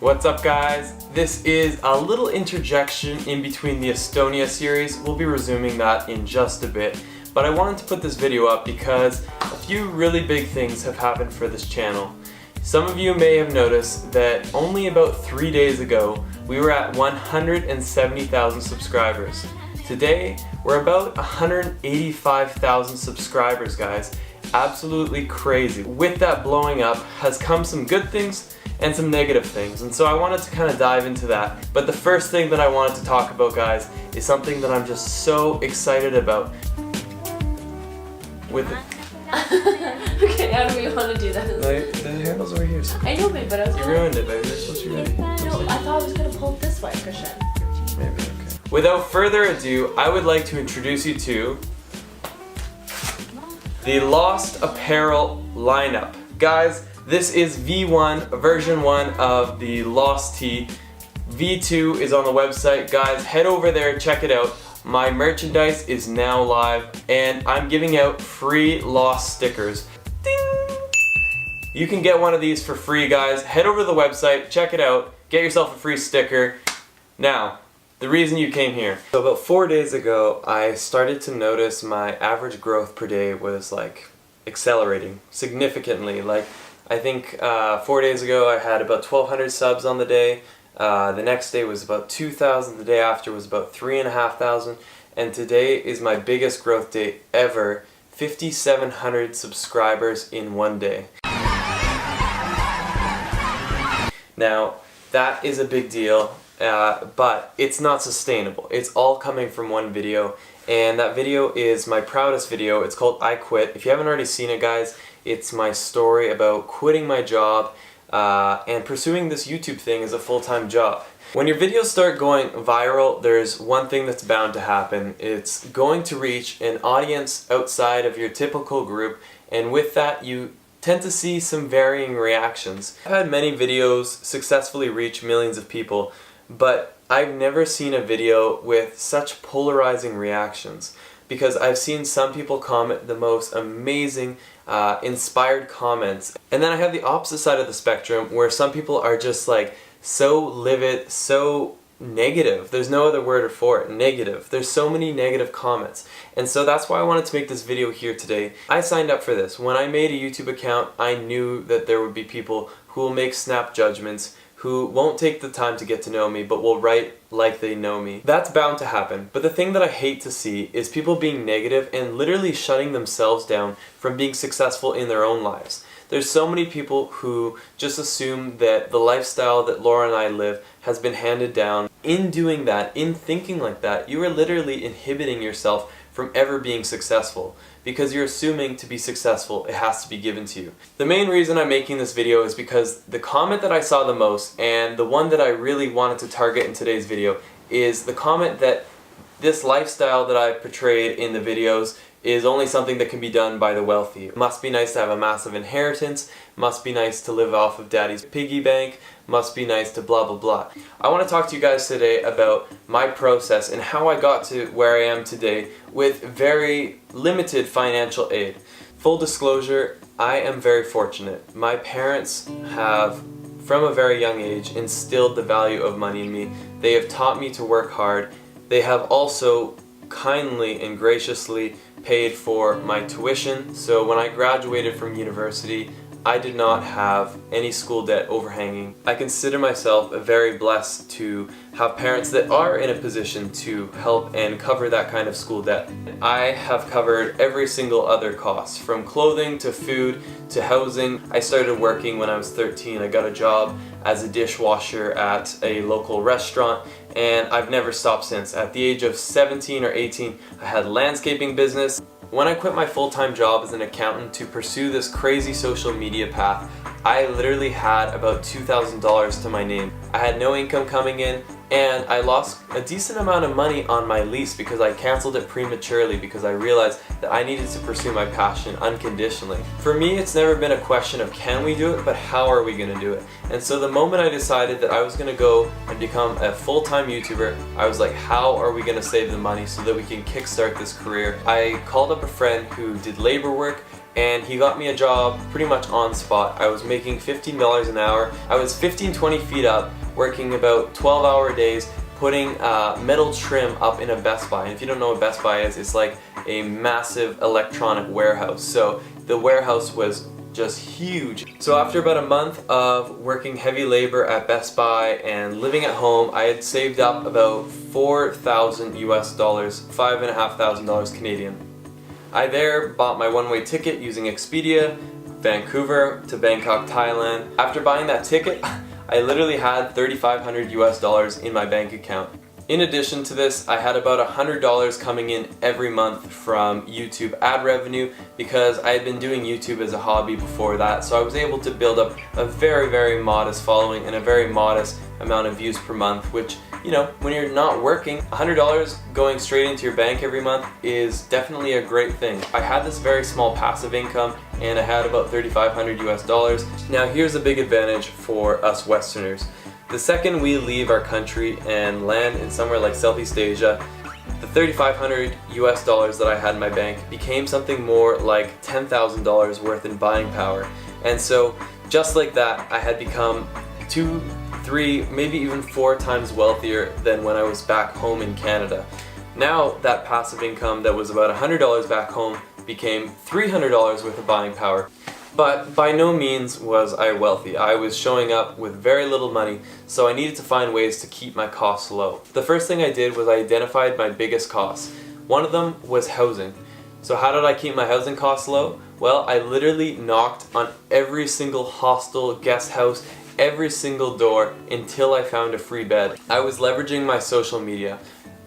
What's up guys? This is a little interjection in between the Estonia series. We'll be resuming that in just a bit. But I wanted to put this video up because a few really big things have happened for this channel. Some of you may have noticed that only about 3 days ago we were at 170,000 subscribers. Today we're about 185,000 subscribers, guys. Absolutely crazy. With that blowing up has come some good things and some negative things, and so I wanted to kind of dive into that. But the first thing that I wanted to talk about, guys, is something that I'm just so excited about. With it. Okay, how do we want to do that? The handle's over here. So I know, babe, but I was you ruined it, baby. You're supposed to be ready. No, I thought I was going to pull it this way, Christian. Maybe, okay. Without further ado, I would like to introduce you to the Lost Apparel lineup. Guys, this is V1, version 1 of the Lost Tee. V2 is on the website. Guys, head over there, check it out. My merchandise is now live, and I'm giving out free Lost stickers. Ding! You can get one of these for free, guys. Head over to the website, check it out, get yourself a free sticker. Now, the reason you came here. So about 4 days ago, I started to notice my average growth per day was like accelerating significantly. Like, I think 4 days ago I had about 1,200 subs on the day. The next day was about 2,000. The day after was about 3,500. And today is my biggest growth day ever. 5,700 subscribers in one day. Now, that is a big deal. But it's not sustainable. It's all coming from one video, and that video is my proudest video. It's called I Quit. If you haven't already seen it, guys, it's my story about quitting my job and pursuing this YouTube thing as a full-time job. When your videos start going viral, there's one thing that's bound to happen. It's going to reach an audience outside of your typical group, and with that you tend to see some varying reactions. I've had many videos successfully reach millions of people, but I've never seen a video with such polarizing reactions, because I've seen some people comment the most amazing, inspired comments, and then I have the opposite side of the spectrum where some people are just like so livid, so negative. There's no other word for it, negative. There's so many negative comments, and so that's why I wanted to make this video here today. I signed up for this. When I made a YouTube account, I knew that there would be people who will make snap judgments, who won't take the time to get to know me, but will write like they know me. That's bound to happen. But the thing that I hate to see is people being negative and literally shutting themselves down from being successful in their own lives. There's so many people who just assume that the lifestyle that Laura and I live has been handed down. In doing that, in thinking like that, you are literally inhibiting yourself from ever being successful, because you're assuming to be successful it has to be given to you. The main reason I'm making this video is because the comment that I saw the most, and the one that I really wanted to target in today's video, is the comment that this lifestyle that I portrayed in the videos is only something that can be done by the wealthy. It must be nice to have a massive inheritance, must be nice to live off of daddy's piggy bank, must be nice to blah blah blah. I want to talk to you guys today about my process and how I got to where I am today with very limited financial aid. Full disclosure, I am very fortunate. My parents have, from a very young age, instilled the value of money in me. They have taught me to work hard. They have also kindly and graciously paid for my tuition. So when I graduated from university, I did not have any school debt overhanging. I consider myself very blessed to have parents that are in a position to help and cover that kind of school debt. I have covered every single other cost, from clothing to food to housing. I started working when I was 13. I got a job as a dishwasher at a local restaurant, and I've never stopped since. At the age of 17 or 18, I had a landscaping business. When I quit my full-time job as an accountant to pursue this crazy social media path, I literally had about $2,000 to my name. I had no income coming in, and I lost a decent amount of money on my lease because I canceled it prematurely because I realized that I needed to pursue my passion unconditionally. For me, it's never been a question of can we do it, but how are we going to do it? And so the moment I decided that I was going to go and become a full-time YouTuber, I was like, how are we going to save the money so that we can kickstart this career? I called up a friend who did labor work, and he got me a job pretty much on spot. I was making $15 an hour. I was 15-20 feet up, working about 12-hour days, putting metal trim up in a Best Buy. And if you don't know what Best Buy is, it's like a massive electronic warehouse. So the warehouse was just huge. So after about a month of working heavy labor at Best Buy and living at home, I had saved up about $4,000 US, $5,500 Canadian. I there bought my one-way ticket using Expedia, Vancouver to Bangkok, Thailand. After buying that ticket, I literally had $3,500 US in my bank account. In addition to this, I had about $100 coming in every month from YouTube ad revenue because I had been doing YouTube as a hobby before that, so I was able to build up a very, very modest following and a very modest amount of views per month, which, you know, when you're not working, $100 going straight into your bank every month is definitely a great thing. I had this very small passive income and I had about $3,500 US. Now here's a big advantage for us Westerners. The second we leave our country and land in somewhere like Southeast Asia, the $3,500 US that I had in my bank became something more like $10,000 worth in buying power. And so just like that, I had become 2, 3, maybe even 4 times wealthier than when I was back home in Canada. Now that passive income that was about $100 back home became $300 worth of buying power. But by no means was I wealthy. I was showing up with very little money, so I needed to find ways to keep my costs low. The first thing I did was I identified my biggest costs. One of them was housing. So how did I keep my housing costs low? Well, I literally knocked on every single hostel, guest house, every single door until I found a free bed. I was leveraging my social media.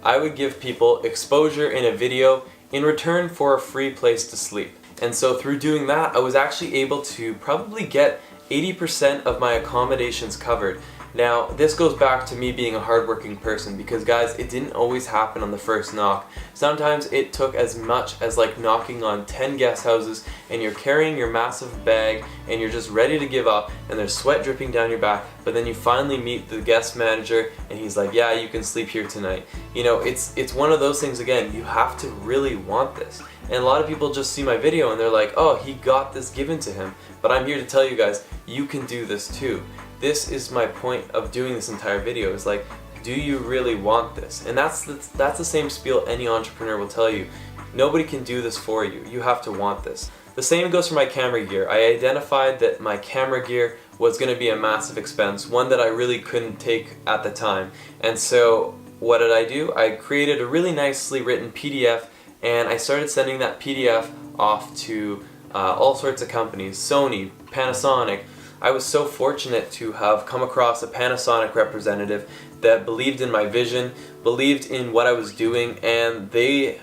I would give people exposure in a video in return for a free place to sleep. And so through doing that, I was actually able to probably get 80% of my accommodations covered. Now, this goes back to me being a hardworking person because, guys, it didn't always happen on the first knock. Sometimes it took as much as like knocking on 10 guest houses and you're carrying your massive bag and you're just ready to give up and there's sweat dripping down your back, but then you finally meet the guest manager and he's like, yeah, you can sleep here tonight. You know, it's one of those things, again, you have to really want this. And a lot of people just see my video and they're like, oh, he got this given to him. But I'm here to tell you guys, you can do this too. This is my point of doing this entire video, is like, do you really want this? And that's the same spiel any entrepreneur will tell you. Nobody can do this for you. You have to want this. The same goes for my camera gear. I identified that my camera gear was going to be a massive expense, one that I really couldn't take at the time. And so what did I do? I created a really nicely written PDF and I started sending that PDF off to all sorts of companies, Sony, Panasonic. I was so fortunate to have come across a Panasonic representative that believed in my vision, believed in what I was doing, and they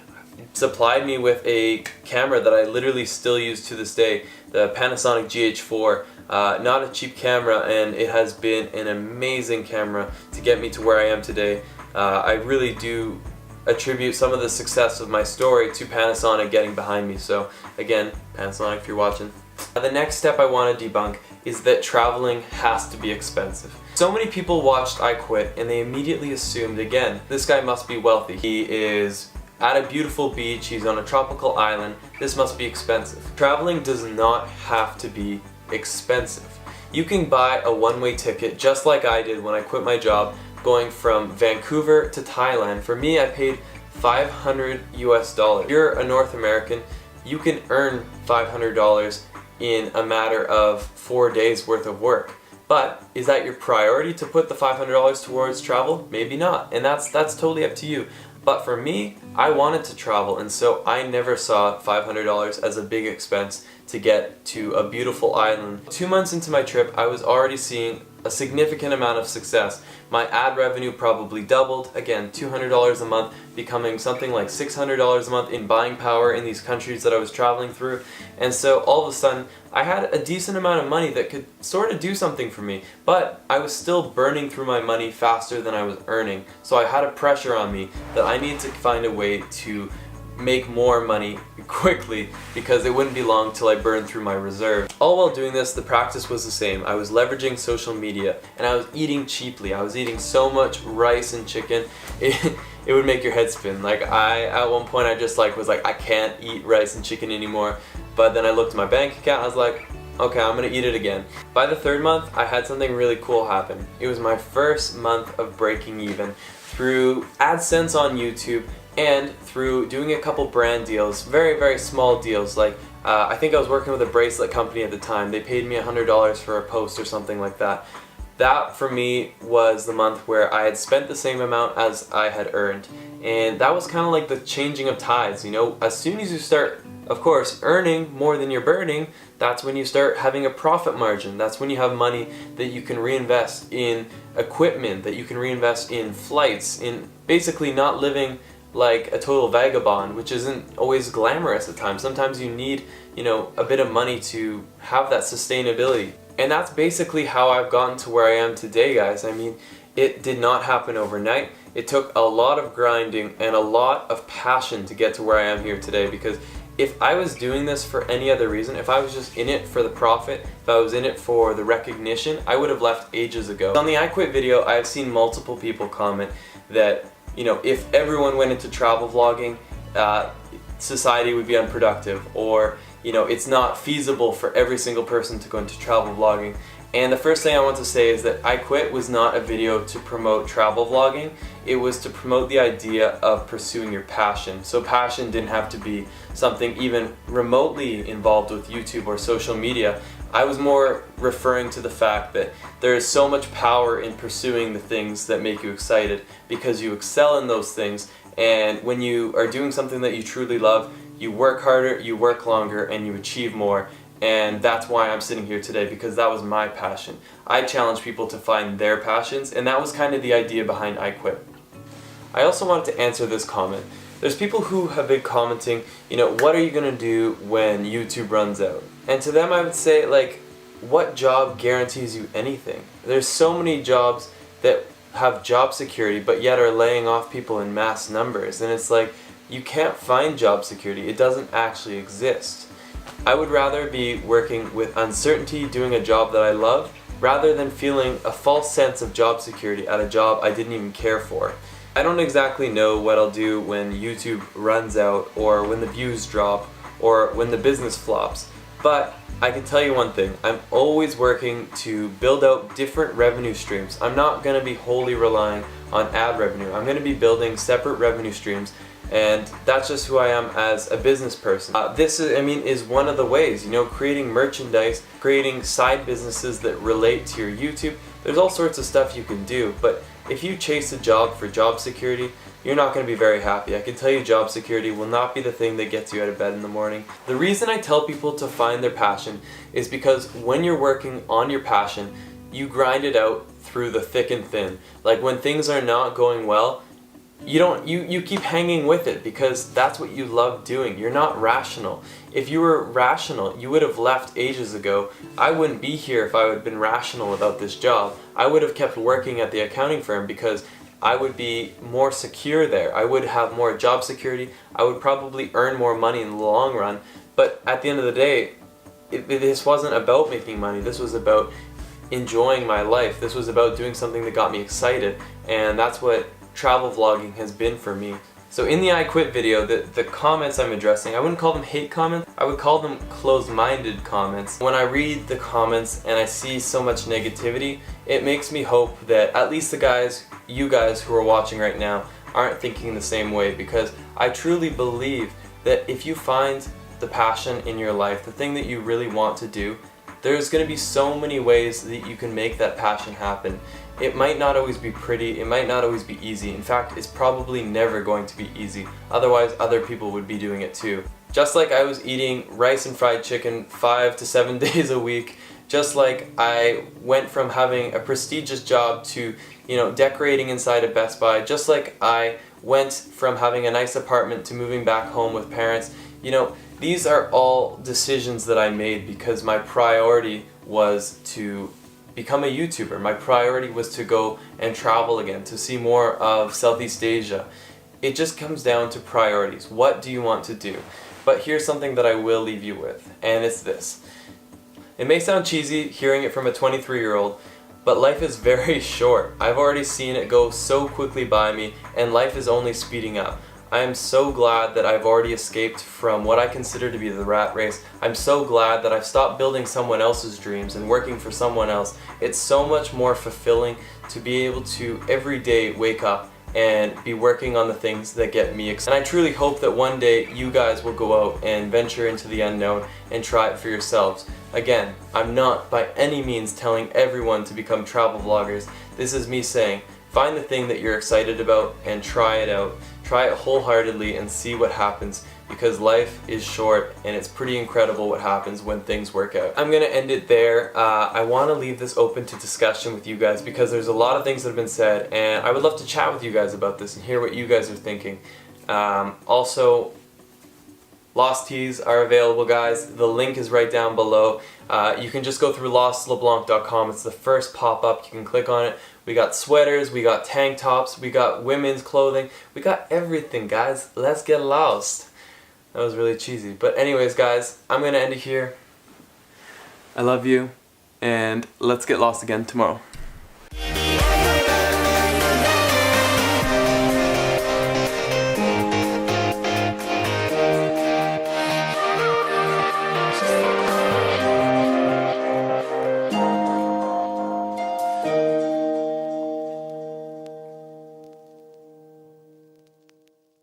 supplied me with a camera that I literally still use to this day, the Panasonic GH4. Not a cheap camera, and it has been an amazing camera to get me to where I am today. I really do attribute some of the success of my story to Panasonic getting behind me. So again, Panasonic, if you're watching. The next step I want to debunk is that traveling has to be expensive. So many people watched I Quit and they immediately assumed, again, this guy must be wealthy. He is at a beautiful beach, he's on a tropical island, this must be expensive. Traveling does not have to be expensive. You can buy a one-way ticket just like I did when I quit my job, going from Vancouver to Thailand. For me, I paid $500 US. If you're a North American, you can earn $500 in a matter of 4 days worth of work. But is that your priority to put the $500 towards travel? Maybe not, and that's totally up to you. But for me, I wanted to travel, and so I never saw $500 as a big expense to get to a beautiful island. 2 months into my trip, I was already seeing a significant amount of success. My ad revenue probably doubled, again, $200 a month, becoming something like $600 a month in buying power in these countries that I was traveling through. And so all of a sudden, I had a decent amount of money that could sort of do something for me, but I was still burning through my money faster than I was earning. So I had a pressure on me that I needed to find a way to make more money quickly because it wouldn't be long till I burned through my reserve. All while doing this, the practice was the same. I was leveraging social media and I was eating cheaply. I was eating so much rice and chicken, it would make your head spin. Like at one point I just was like, I can't eat rice and chicken anymore. but then I looked at my bank account and I was like, okay, I'm gonna eat it again. By the third month, I had something really cool happen. It was my first month of breaking even through AdSense on YouTube and through doing a couple brand deals, very, very small deals. Like, I think I was working with a bracelet company at the time. They paid me $100 for a post or something like that. That, for me, was the month where I had spent the same amount as I had earned. And that was kind of like the changing of tides, you know? As soon as you start, of course, earning more than you're burning, that's when you start having a profit margin. That's when you have money that you can reinvest in equipment, that you can reinvest in flights, in basically not living like a total vagabond, which isn't always glamorous at times. Sometimes you need, you know, a bit of money to have that sustainability. And that's basically how I've gotten to where I am today, guys. I mean, it did not happen overnight. It took a lot of grinding and a lot of passion to get to where I am here today, because if I was doing this for any other reason, if I was just in it for the profit, if I was in it for the recognition, I would have left ages ago. On the I Quit video, I've seen multiple people comment that, you know, if everyone went into travel vlogging, society would be unproductive, or, you know, it's not feasible for every single person to go into travel vlogging. And the first thing I want to say is that I Quit was not a video to promote travel vlogging. It was to promote the idea of pursuing your passion. So passion didn't have to be something even remotely involved with YouTube or social media. I was more referring to the fact that there is so much power in pursuing the things that make you excited, because you excel in those things, and when you are doing something that you truly love, you work harder, you work longer, and you achieve more. And that's why I'm sitting here today, because that was my passion. I challenge people to find their passions, and that was kind of the idea behind I Quit. I also wanted to answer this comment. There's people who have been commenting, you know, what are you gonna do when YouTube runs out? And to them I would say, like, what job guarantees you anything? There's so many jobs that have job security but yet are laying off people in mass numbers, and it's like, you can't find job security. It doesn't actually exist. I would rather be working with uncertainty, doing a job that I love, rather than feeling a false sense of job security at a job I didn't even care for. I don't exactly know what I'll do when YouTube runs out, or when the views drop, or when the business flops, but I can tell you one thing. I'm always working to build out different revenue streams. I'm not going to be wholly relying on ad revenue. I'm going to be building separate revenue streams, and that's just who I am as a business person. This is one of the ways, you know, creating merchandise, creating side businesses that relate to your YouTube. There's all sorts of stuff you can do, but if you chase a job for job security, you're not going to be very happy. I can tell you job security will not be the thing that gets you out of bed in the morning. The reason I tell people to find their passion is because when you're working on your passion, you grind it out through the thick and thin. Like when things are not going well, you keep hanging with it because that's what you love doing. You're not rational. If you were rational, you would have left ages ago. I wouldn't be here if I would have been rational about this job. I would have kept working at the accounting firm because I would be more secure there. I would have more job security. I would probably earn more money in the long run. But at the end of the day, this wasn't about making money. This was about enjoying my life. This was about doing something that got me excited. And that's what travel vlogging has been for me. So in the I Quit video, the comments I'm addressing, I wouldn't call them hate comments, I would call them closed-minded comments. When I read the comments and I see so much negativity, it makes me hope that at least you guys who are watching right now aren't thinking the same way, because I truly believe that if you find the passion in your life, the thing that you really want to do, there's going to be so many ways that you can make that passion happen. It might not always be pretty, it might not always be easy. In fact, it's probably never going to be easy. Otherwise, other people would be doing it too. Just like I was eating rice and fried chicken 5 to 7 days a week, just like I went from having a prestigious job to, you know, decorating inside a Best Buy, just like I went from having a nice apartment to moving back home with parents, you know, these are all decisions that I made because my priority was to become a YouTuber. My priority was to go and travel again, to see more of Southeast Asia. It just comes down to priorities. What do you want to do? But here's something that I will leave you with, and it's this. It may sound cheesy hearing it from a 23-year-old, but life is very short. I've already seen it go so quickly by me, and life is only speeding up. I am so glad that I've already escaped from what I consider to be the rat race. I'm so glad that I've stopped building someone else's dreams and working for someone else. It's so much more fulfilling to be able to every day wake up and be working on the things that get me excited. And I truly hope that one day you guys will go out and venture into the unknown and try it for yourselves. Again, I'm not by any means telling everyone to become travel vloggers. This is me saying, find the thing that you're excited about and try it out. Try it wholeheartedly and see what happens, because life is short and it's pretty incredible what happens when things work out. I'm gonna end it there. I want to leave this open to discussion with you guys because there's a lot of things that have been said, and I would love to chat with you guys about this and hear what you guys are thinking. Also, Lost tees are available, guys. The link is right down below. You can just go through lostleblanc.com. It's the first pop-up. You can click on it. We got sweaters, we got tank tops, we got women's clothing. We got everything, guys. Let's get lost. That was really cheesy. But anyways, guys, I'm going to end it here. I love you, and let's get lost again tomorrow.